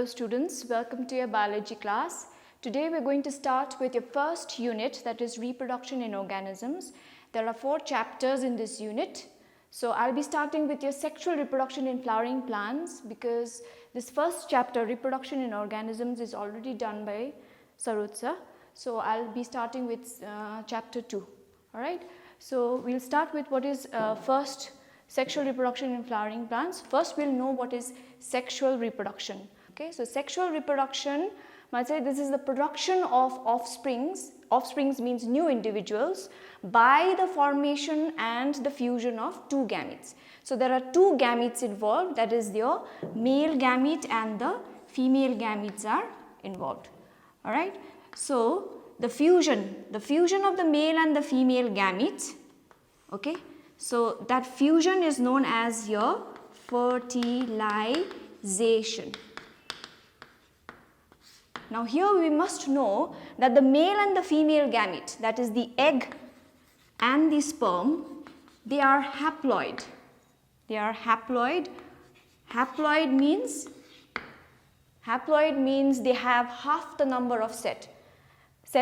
students, welcome to your biology class. Today we are going to start with your first unit, that is reproduction in organisms. There are 4 chapters in this unit. So I'll be starting with your sexual reproduction in flowering plants because this first chapter, reproduction in organisms, is already done by Sarutsa. So I'll be starting with chapter 2. Alright, so we'll start with what is first sexual reproduction in flowering plants. First we'll know what is sexual reproduction. Okay, so sexual reproduction, this is the production of offsprings. Offsprings means new individuals by the formation and the fusion of 2 gametes. So there are 2 gametes involved, that is your male gamete and the female gametes are involved. Alright, so the fusion of the male and the female gametes, okay, so that fusion is known as your fertilization. Now here we must know that the male and the female gamete, that is the egg and the sperm, they are haploid. They are haploid. Haploid means they have half the number of set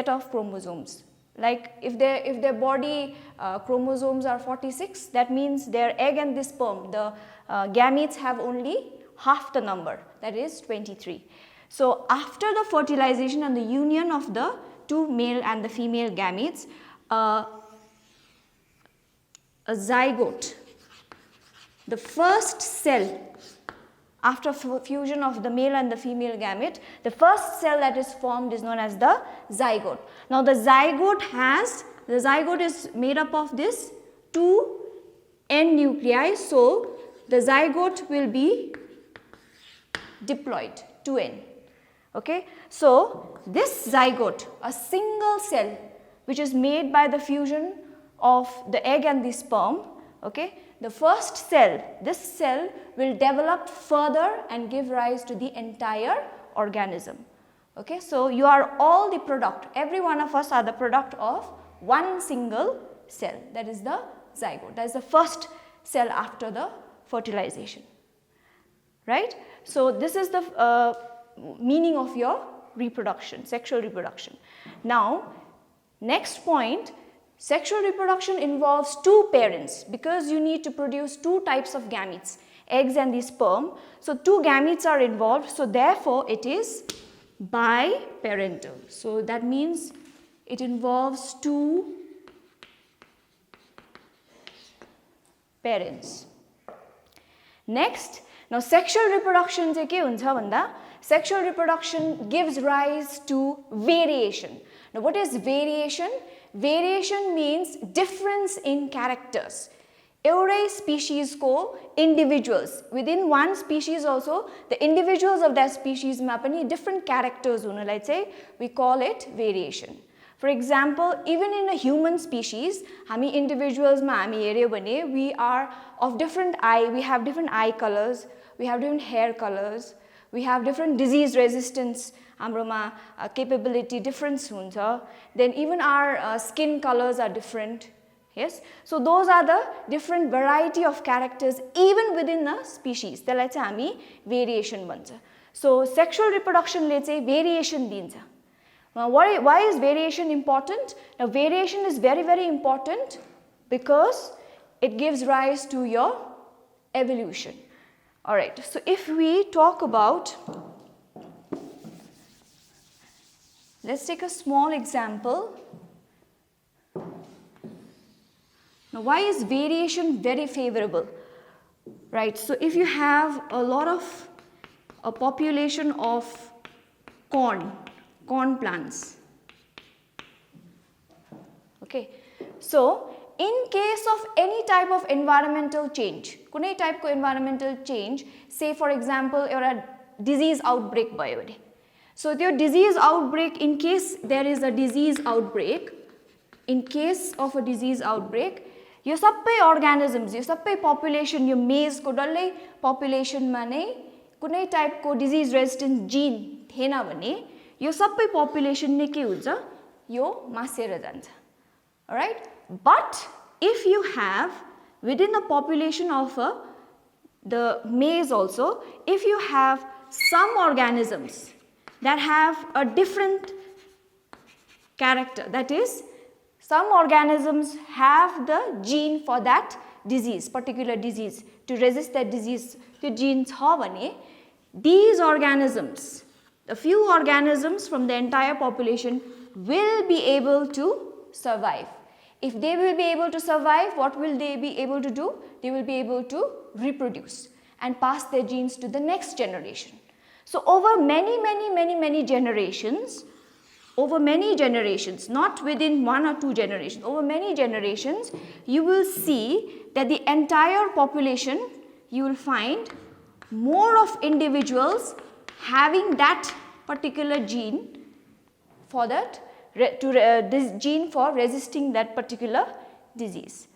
of chromosomes. Like if their body chromosomes are 46, that means their egg and the sperm, the gametes have only half the number, that is 23. So after the fertilization and the union of the 2 male and the female gametes, a zygote, the first cell after fusion of the male and the female gamete, the first cell that is formed is known as the zygote. Now the zygote is made up of this 2 end nuclei, so the zygote will be diploid, 2n. Okay, so this zygote, a single cell which is made by the fusion of the egg and the sperm, okay, the first cell, this cell will develop further and give rise to the entire organism. Okay, so you are all the product, every one of us are the product of one single cell, that is the zygote, that is the first cell after the fertilization, right. So this is the meaning of your reproduction, sexual reproduction. Now next point, sexual reproduction involves 2 parents because you need to produce 2 types of gametes, eggs and the sperm. So 2 gametes are involved, so therefore it is biparental. So that means it involves 2 parents. Next, now sexual reproduction चाहिँ के हुन्छ भन्दा sexual reproduction gives rise to variation. Now what is variation? Variation means difference in characters. Every species ko individuals, within one species also, the individuals of that species ma pani different characters hunalai चाहिँ we call it variation. For example, even in a human species, हामी individuals ma हामी हेर्यो भने we are of different eye, we have different eye colors, we have different hair colors, we have different disease resistance, हाम्रोमा capability difference हुन्छ. Then even our skin colors are different. Yes, so those are the different variety of characters even within a species. त्यसलाई चाहिँ हामी variation भन्छ. So sexual reproduction ले चाहिँ variation दिन्छ. Now why is variation important? Now variation is very important because it gives rise to your evolution. Alright, so if we talk about, let's take a small example. Now why is variation very favorable? Right, so if you have a population of corn plants, okay, so in case of any type of environmental change, कुनै type को environmental change, say for example एउटा disease outbreak भयो भने, so त्यो disease outbreak, in case there is a disease outbreak, in case of a disease outbreak, यो सबै organisms, यो सबै population, यो maize को डल्लै population मा नै कुनै type को disease resistant gene थिएन भने यो सबै population नै के हुन्छ, यो मासेर जान्छ. Alright, but if you have within the population of the maize also, if you have some organisms that have a different character. That is, some organisms have the gene for that disease, particular disease, to resist that disease. The genes have भने these organisms, a few organisms from the entire population will be able to survive. If they will be able to survive, what will they be able to do? They will be able to reproduce and pass their genes to the next generation. So over many generations, not within 1 or 2 generations, over many generations, you will see that the entire population, you will find more of individuals having that particular gene for that, this gene for resisting that particular disease.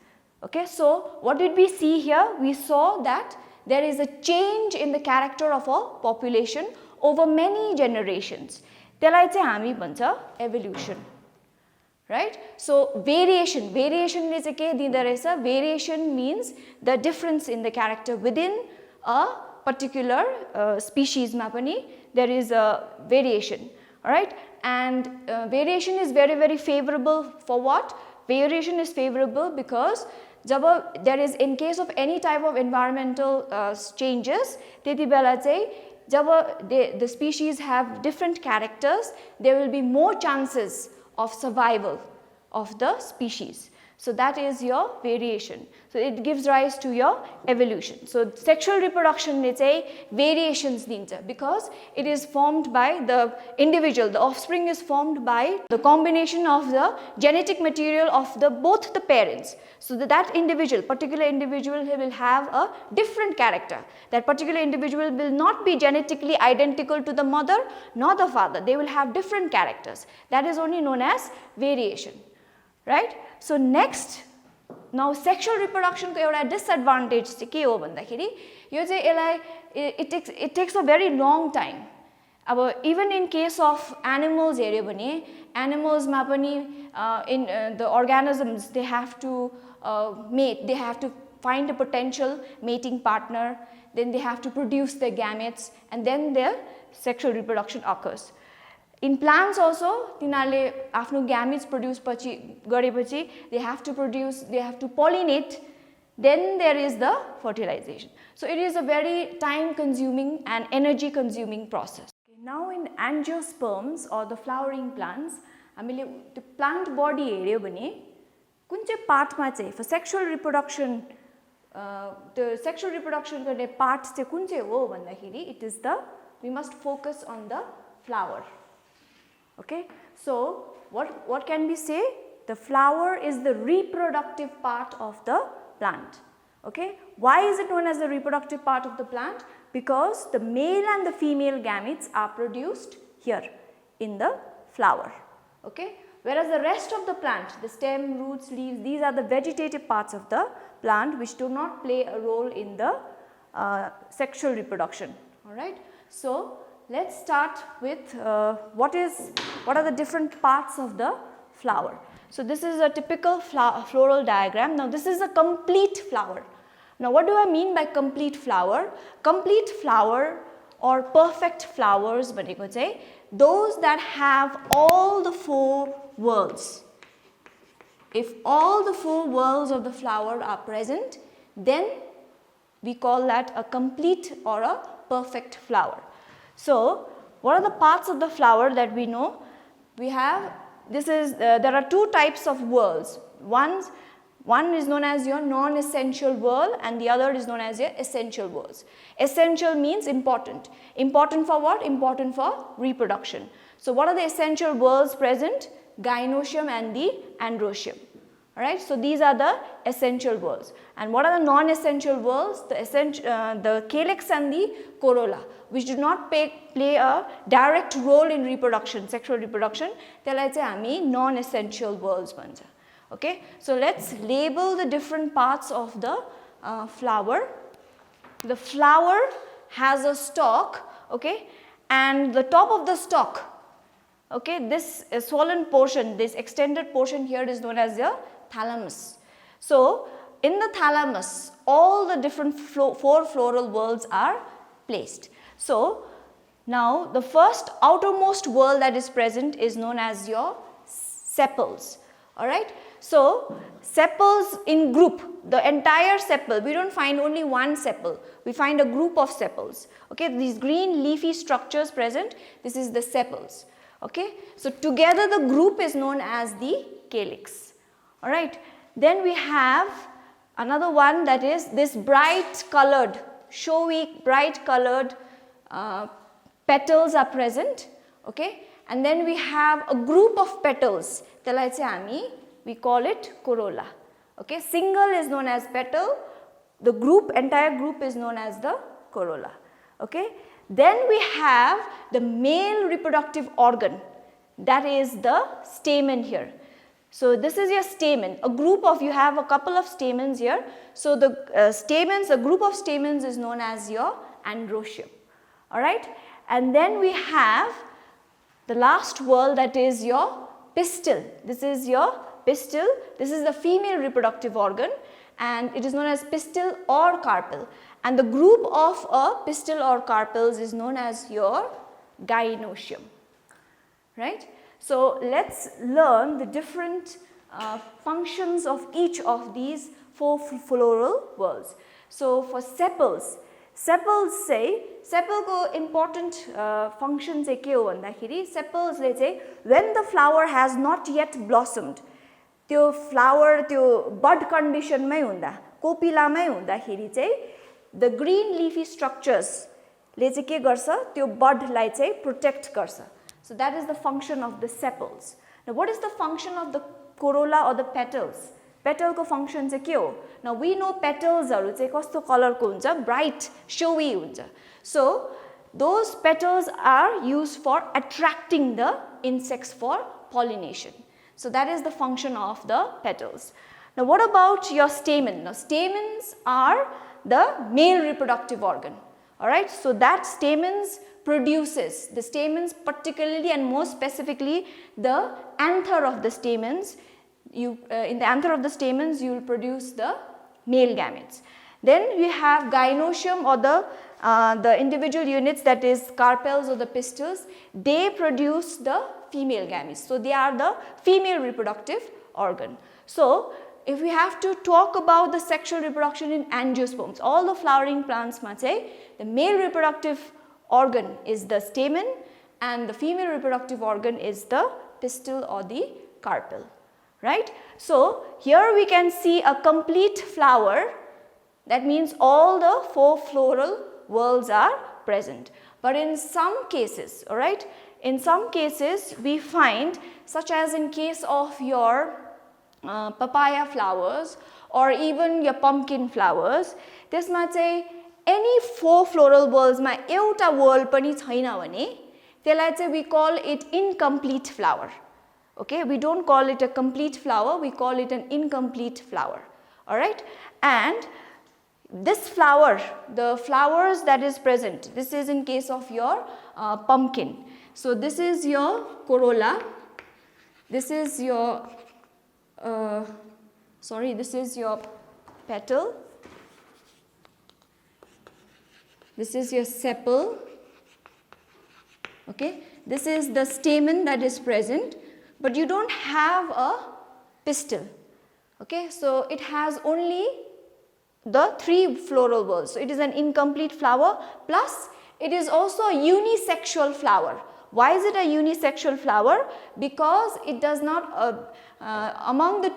Okay, so what did we see here? We saw that there is a change in the character of a population over many generations. त्यसलाई चाहिँ हामी भन्छ evolution, right? So variation ले चाहिँ के दिँदो रहेछ? Variation means the difference in the character within a particular species मा पनि there is a variation, right? And variation is very favorable for what? Variation is favorable because जब there is, in case of any type of environmental changes, त्यति बेला चाहिँ जब the species have different characters, there will be more chances of survival of the species. So that is your variation. So it gives rise to your evolution. So sexual reproduction ले चाहिँ variations दिन्छ because it is formed by the individual. The offspring is formed by the combination of the genetic material of both the parents. So that individual, particular individual, he will have a different character. That particular individual will not be genetically identical to the mother nor the father. They will have different characters. That is only known as variation. Right? So next, now sexual reproduction को एउटा disadvantage चाहिँ के हो भन्दाखेरि यो चाहिँ यसलाई it takes a very long time. अब even in case of animals हेर्यो भने animals मा पनि in the organisms they have to mate, they have to find a potential mating partner, then they have to produce their gametes, and then their sexual reproduction occurs. In plants also, तिनीहरूले आफ्नो gametes produce गरेपछि they have to pollinate, then there is the fertilization. So it is a very time consuming and energy consuming process. Okay, now in angiosperms or the flowering plants, हामीले the plant body हेर्यो भने कुन चाहिँ part मा चाहिँ for sexual reproduction the sexual reproduction गर्ने part चाहिँ कुन चाहिँ हो भन्दाखेरि it is we must focus on the flower. Okay, so what can we say? The flower is the reproductive part of the plant. Okay, why is it known as the reproductive part of the plant? Because the male and the female gametes are produced here in the flower. Okay, whereas the rest of the plant, the stem, roots, leaves, these are the vegetative parts of the plant which do not play a role in the sexual reproduction. All right, so let's start with what are the different parts of the flower. So this is a typical floral diagram. Now this is a complete flower. Now what do I mean by complete flower? Complete flower or perfect flowers भनेको चाहिँ those that have all the 4 whorls. If all the 4 whorls of the flower are present, then we call that a complete or a perfect flower. So, what are the parts of the flower that we know? We have, there are 2 types of whorls. One is known as your non-essential whorl and the other is known as your essential whorls. Essential means important. Important for what? Important for reproduction. So, what are the essential whorls present? Gynoecium and the androecium. Alright, so these are the essential whorls. And what are the non-essential whorls? The calyx and the corolla, which do not play a direct role in reproduction, sexual reproduction. त्यसलाई चाहिँ हामी non-essential whorls भन्छ. Okay, so let's label the different parts of the flower. The flower has a stalk, okay, and the top of the stalk, okay, this swollen portion, this extended portion here is known as the thalamus. So, in the thalamus, all the different 4 floral whorls are placed. So, Now, the first outermost whorl that is present is known as your sepals. Alright. So, sepals in group, the entire sepal, we don't find only one sepal, we find a group of sepals. Okay, these green leafy structures present, this is the sepals. Okay, so together the group is known as the calyx. Alright, then we have another one, that is this bright colored, showy, bright colored petals are present. Okay, and then we have a group of petals, we call it corolla. Okay, single is known as petal, the group, entire group is known as the corolla. Okay, then we have the male reproductive organ, that is the stamen here. So this is your stamen, a group of, you have a couple of stamens here. So the stamens, a group of stamens is known as your androecium. Alright, and then we have the last whorl, that is your pistil. This is your pistil, this is the female reproductive organ and it is known as pistil or carpel, and the group of a pistil or carpels is known as your gynoecium. Right? So let's learn the different functions of each of these 4 floral whorls. So for sepals, say sepal ko important function चाहिँ के हो भन्दाखेरि sepals ले चाहिँ when the flower has not yet blossomed, त्यो flower त्यो bud condition मै हुँदा, कोपिलामै हुँदाखेरि चाहिँ the green leafy structures ले चाहिँ के गर्छ, त्यो bud लाई चाहिँ protect गर्छ. So that is the function of the sepals. Now what is the function of the corolla or the petals? Petal ko function चाहिँ के हो? Now we know petals हरु चाहिँ कस्तो कलर को हुन्छ, bright, showy हुन्छ. So those petals are used for attracting the insects for pollination. So that is the function of the petals. Now what about your stamen? Now stamens are the male reproductive organ. Alright, so that stamens produces, the stamens particularly and more specifically the anther of the stamens, in the anther of the stamens you will produce the male gametes. Then we have gynoecium or the individual units, that is carpels or the pistils, they produce the female gametes. So they are the female reproductive organ. So if we have to talk about the sexual reproduction in angiosperms, all the flowering plants ma chai, the male reproductive organ is the stamen and the female reproductive organ is the pistil or the carpel. Right? So here we can see a complete flower, that means all the 4 floral whorls are present. But in some cases, alright, in some cases we find, such as in case of your papaya flowers or even your pumpkin flowers, त्यसमा चाहिँ any 4 floral whorls मा एउटा whorl पनि छैन भने त्यसलाई चाहिँ we call it incomplete flower. Okay, we don't call it a complete flower, we call it an incomplete flower. Alright, and this flower, the flowers that is present, this is in case of your pumpkin. So this is your corolla, this is your this is your petal, this is your sepal, okay, this is the stamen that is present, but you don't have a pistil. Okay, so it has only the 3 floral whorls. So it is an incomplete flower, plus it is also a unisexual flower. Why is it a unisexual flower? Because it does not, among the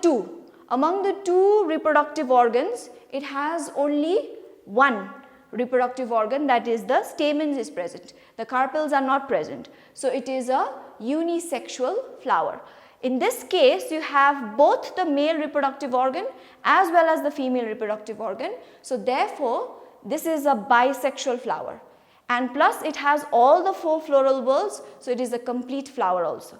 two reproductive organs, it has only one reproductive organ, that is the stamens is present. The carpels are not present. So it is a unisexual flower. In this case, you have both the male reproductive organ as well as the female reproductive organ. So therefore, this is a bisexual flower. And plus it has all the 4 floral whorls, so it is a complete flower also.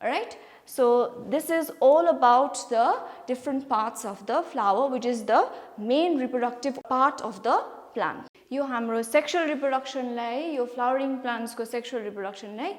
Alright. So this is all about the different parts of the flower, which is the main reproductive part of the plant. यो हाम्रो sexual reproduction लाई, यो flowering plants को sexual reproduction लाई,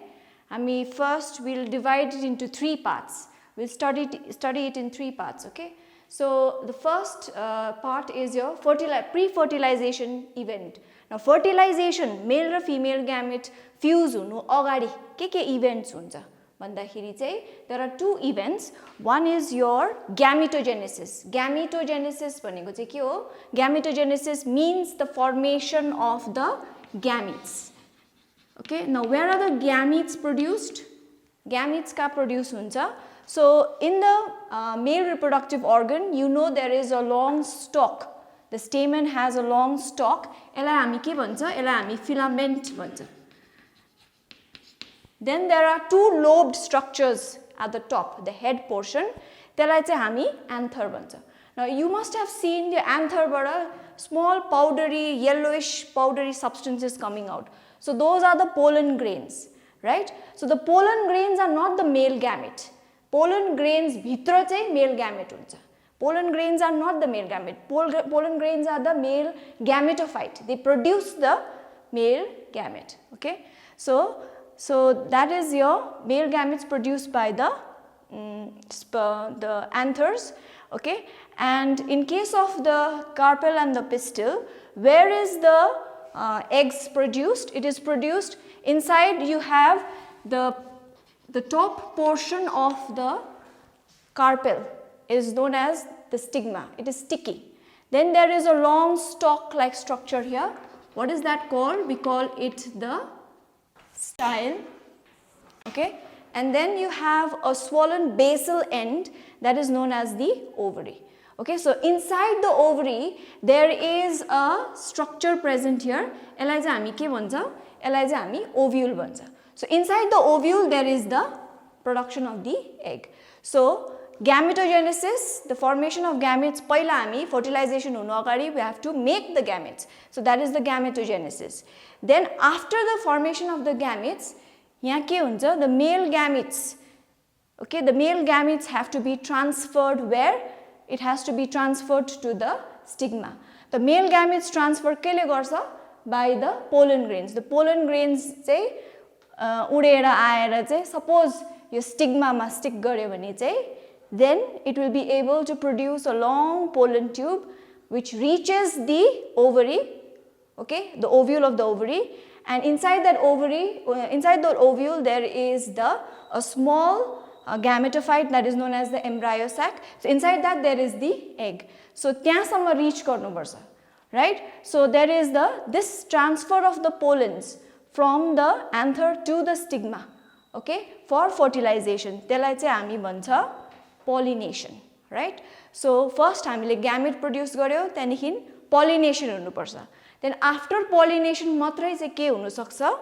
हामी first we'll divide it into 3 parts. We'll study it in 3 parts, okay? So the first part is your pre-fertilization event. Now fertilization, male raw female gamete fuse हुनु अगाडि के events हुन्छ भन्दाखेरि चाहिँ there are two events. One is your gametogenesis. Gametogenesis भनेको चाहिँ के हो? Gametogenesis means the formation of the gametes. Okay, now where are the gametes produced? Gametes का produce हुन्छ. So in the male reproductive organ, you know there is a long stalk. The stamen has a long stalk. यसलाई हामी के भन्छ? यसलाई हामी filament भन्छ. Then there are two lobed structures at the top, the head portion. त्यसलाई चाहिँ हामी anther भन्छ. Now you must have seen the anther बाट small powdery, yellowish powdery substances coming out. So those are the pollen grains, right? So the pollen grains are not the male gamete. Pollen grains भित्र चाहिँ male gamete हुन्छ. Pollen grains are not the male gamete. Pollen grains are the male gametophyte. They produce the male gamete. Okay, so that is your male gametes produced by the anthers. Okay, and in case of the carpel and the pistil, where is the eggs produced? It is produced inside. You have the top portion of the carpel is known as the stigma. It is sticky. Then there is a long stalk like structure here. What is that called? We call it the style. Okay, and then you have a swollen basal end that is known as the ovary. Okay, so inside the ovary there is a structure present here. यसलाई चाहिँ हामी के भन्छ? यसलाई चाहिँ हामी ovule भन्छ. So inside the ovule there is the production of the egg. So gametogenesis, the formation of gametes, पहिला हामी fertilization हुनु अगाडि we have to make the gametes. So that is the gametogenesis. Then after the formation of the gametes, यहाँ के हुन्छ? The male gametes. Okay, the male gametes have to be transferred where? It has to be transferred to the stigma. The male gametes transfer केले गर्छ? By the pollen grains. The pollen grains चाहिँ उडेर आएर चाहिँ suppose यो stigma मा stick गर्यो भने चाहिँ then it will be able to produce a long pollen tube which reaches the ovary, okay, the ovule of the ovary, and inside that ovary, inside the ovule there is a small gametophyte that is known as the embryo sac. So inside that there is the egg. So त्यहाँसम्म reach गर्नुपर्छ, right? So there is this transfer of the pollens from the anther to the stigma, okay, for fertilization. त्यसलाई चाहिँ हामी भन्छ pollination, right? So first हामीले gamete produce गर्यो, त्यहाँदेखि pollination हुनुपर्छ. Then after pollination मात्रै चाहिँ के हुन सक्छ?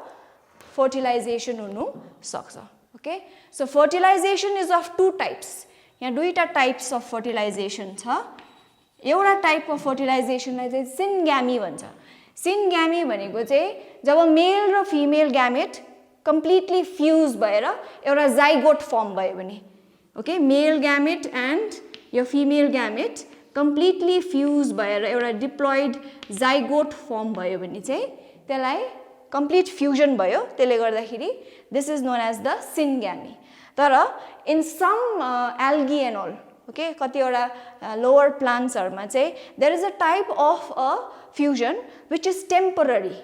Fertilization हुनु सक्छ. Okay, so fertilization is of two types. यहाँ दुईटा types of fertilization छ. एउटा type of fertilization लाई चाहिँ syngamy भन्छ. Syngamy भनेको चाहिँ जब male र female gamete completely fuse भएर एउटा zygote form भयो भने, okay, male gamete and your female gamete completely fuse भएर एउटा diploid zygote form भयो भने चाहिँ त्यसलाई complete fusion भयो. त्यसले गर्दाखेरि this is known as the syngamy. तर in some algae and all, okay, कतिवटा lower plants हरुमा चाहिँ there is a type of a fusion which is temporary.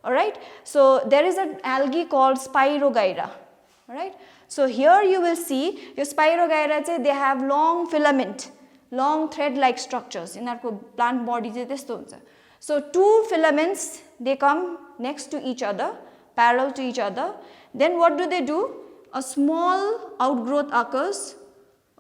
Alright, so there is an algae called Spirogyra. Alright, so here you will see your Spirogyra चाहिँ they have long filament, long thread like structures. यिनीहरुको plant body चाहिँ त्यस्तो हुन्छ. So two filaments, they come next to each other, parallel to each other. Then what do? A small outgrowth occurs,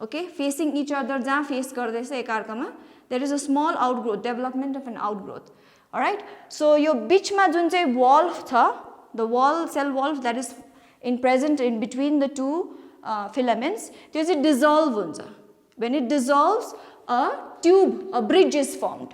okay, facing each other. जहाँ face गर्दैछ एकअर्कामा, there is a small outgrowth, development of an outgrowth. Alright, so your बिचमा जुन चाहिँ wall छ, the wall, cell wall that is present in between the two filaments, त्यो चाहिँ dissolve हुन्छ. When it dissolves, a tube, a bridge is formed.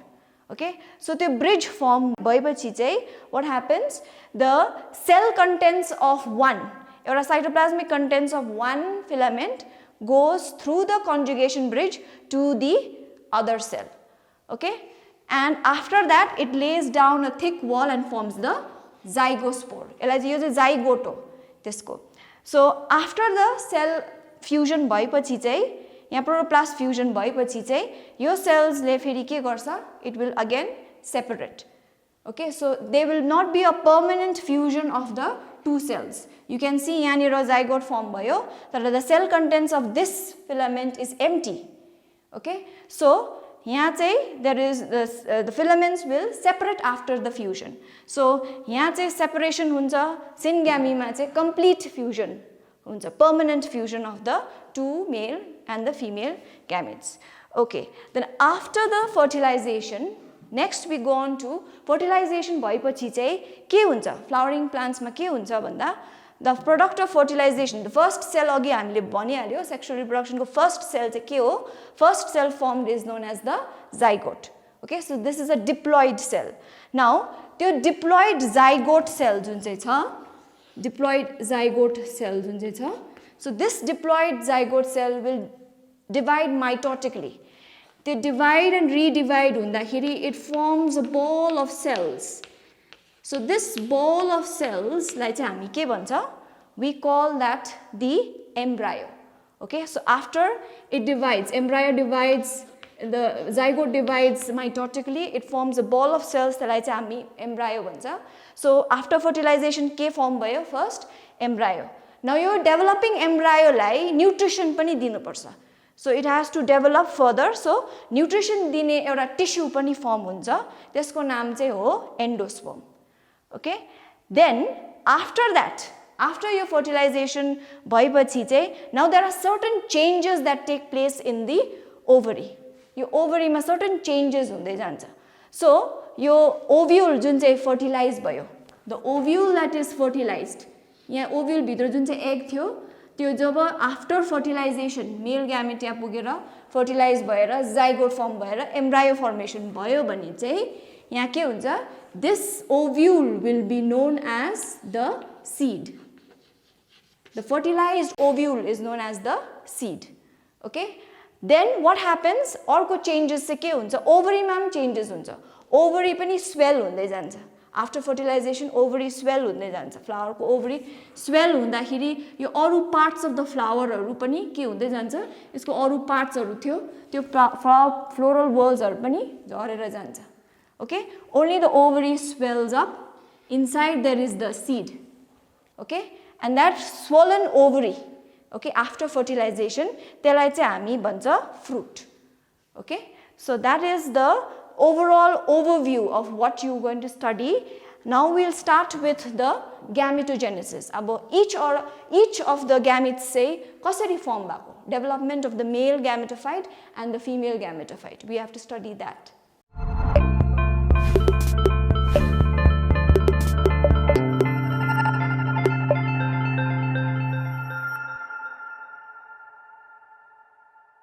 Okay, so the bridge form भएपछि चाहिँ what happens? The cell contents of one, एउटा cytoplasmic contents of one filament goes through the conjugation bridge to the other cell. Okay, and after that it lays down a thick wall and forms the zygospore. यसलाई चाहिँ यो चाहिँ zygote हो त्यसको. So after the cell fusion भएपछि चाहिँ यहाँ protoplast fusion भएपछि चाहिँ यो सेल्सले फेरि के गर्छ it will again separate okay so they will not be a permanent fusion of the two cells you can see yahanira zygote form bhayo tara the cell contents of this filament is empty okay so yaha chai there is the filaments will separate after the fusion so yaha chai separation huncha syngamy ma chai complete fusion huncha permanent fusion of the two male and the female gametes okay then after the fertilization next we go on to fertilization bhayeपछि चाहिँ के हुन्छ flowering plants मा के हुन्छ भन्दा the product of fertilization the first cell अघि हामीले भनिहाल्यो sexual reproduction को first cell चाहिँ के हो first cell formed is known as the zygote okay so this is a diploid cell now त्यो diploid zygote cell जुन चाहिँ छ diploid zygote cell जुन चाहिँ छ so this diploid zygote cell will divide mitotically they divide and redivide hundakiri it forms a ball of cells so this ball of cells lai chai hami ke bhancha we call that the embryo okay so after it divides embryo divides the zygote divides mitotically it forms a ball of cells lai chai hami embryo bhancha so after fertilization ke form bhayo first embryo now yo developing embryo lai nutrition pani dinu parcha so it has to develop further so nutrition dine euta tissue pani form huncha त्यसको नाम चाहिँ हो endosperm okay then after that after your fertilization भएपछि चाहिँ now there are certain changes that take place in the ovary yo ovary मा certain changes हुँदै जान्छ so यो ovule जुन चाहिँ fertilize भयो the ovule that is fertilized यहाँ ovule भित्र जुन चाहिँ egg थियो त्यो जब आफ्टर फर्टिलाइजेसन मेल ग्यामेट यहाँ पुगेर फर्टिलाइज भएर जाइगोट फर्म भएर एम्ब्रायो फर्मेसन भयो भने चाहिँ यहाँ के हुन्छ this ovule will be known as the seed the fertilized ovule is known as the seed okay then what happens अर्को चेन्जेस चाहिँ के हुन्छ ओभरीमा पनि चेन्जेस हुन्छ ओभरी पनि स्वेल हुँदै जान्छ after fertilization ovary swell हुँदै जान्छ flower को ovary swell हुँदाखेरि यो अरु parts of the flower हरु पनि के हुँदै जान्छ यसको अरु parts हरु थियो त्यो floral whorls हरु पनि झरेर जान्छ okay only the ovary swells up inside there is the seed okay and that swollen ovary okay after fertilization त्यसलाई चाहिँ हामी भन्छ fruit okay so that is the overall overview of what you are going to study now we'll start with the gametogenesis about each of the gametes say कसरी form भएको development of the male gametophyte and the female gametophyte we have to study that